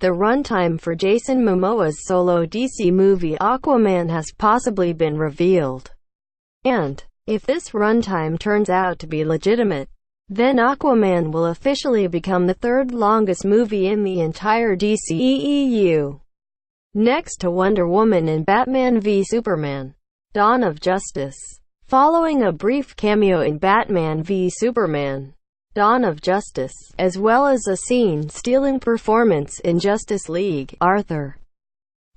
The runtime for Jason Momoa's solo DC movie Aquaman has possibly been revealed. And, if this runtime turns out to be legitimate, then Aquaman will officially become the third longest movie in the entire DCEU, next to Wonder Woman and Batman v Superman: Dawn of Justice. Following a brief cameo in Batman v Superman: Dawn of Justice, as well as a scene-stealing performance in Justice League, Arthur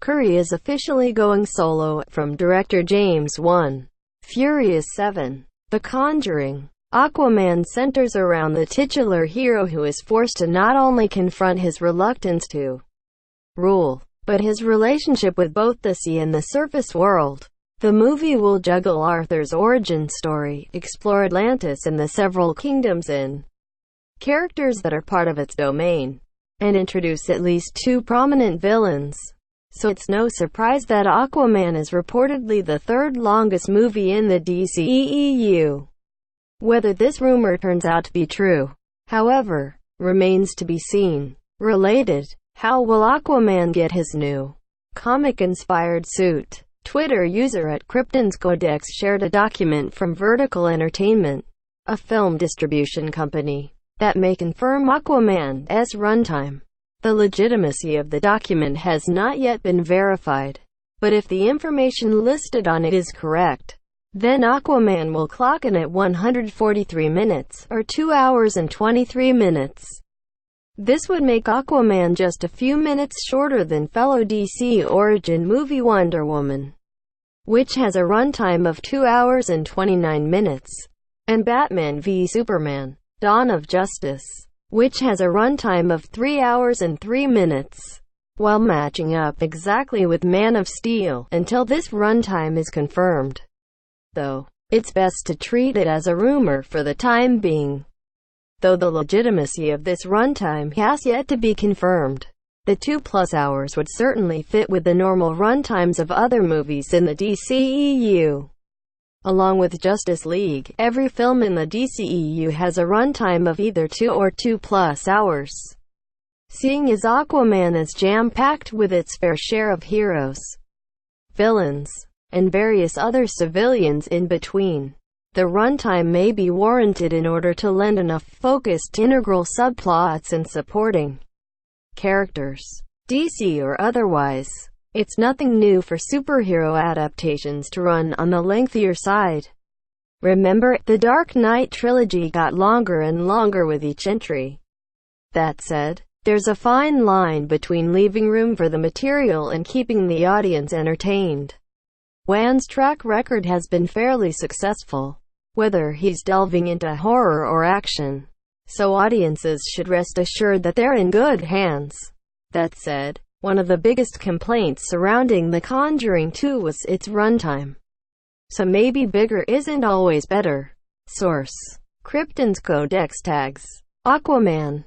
Curry is officially going solo, from director James Wan. Furious 7. The Conjuring. Aquaman centers around the titular hero who is forced to not only confront his reluctance to rule, but his relationship with both the sea and the surface world. The movie will juggle Arthur's origin story, explore Atlantis and the several kingdoms and characters that are part of its domain, and introduce at least 2 prominent villains. So it's no surprise that Aquaman is reportedly the third longest movie in the DCEU. Whether this rumor turns out to be true, however, remains to be seen. Related: how will Aquaman get his new comic-inspired suit? Twitter user @Krypton'sCodex shared a document from Vertical Entertainment, a film distribution company, that may confirm Aquaman's runtime. The legitimacy of the document has not yet been verified, but if the information listed on it is correct, then Aquaman will clock in at 143 minutes, or 2 hours and 23 minutes. This would make Aquaman just a few minutes shorter than fellow DC origin movie Wonder Woman, which has a runtime of 2 hours and 29 minutes, and Batman v Superman: Dawn of Justice, which has a runtime of 3 hours and 3 minutes, while matching up exactly with Man of Steel, until this runtime is confirmed. Though, it's best to treat it as a rumor for the time being. Though the legitimacy of this runtime has yet to be confirmed, the 2+ hours would certainly fit with the normal runtimes of other movies in the DCEU. Along with Justice League, every film in the DCEU has a runtime of either 2 or 2+ hours. Seeing as Aquaman is jam-packed with its fair share of heroes, villains, and various other civilians in between, the runtime may be warranted in order to lend enough focused integral subplots and supporting characters, DC or otherwise. It's nothing new for superhero adaptations to run on the lengthier side. Remember, the Dark Knight trilogy got longer and longer with each entry. That said, there's a fine line between leaving room for the material and keeping the audience entertained. Wan's track record has been fairly successful, whether he's delving into horror or action, so audiences should rest assured that they're in good hands. That said, one of the biggest complaints surrounding The Conjuring 2 was its runtime. So maybe bigger isn't always better. Source: Krypton's Codex tags. Aquaman.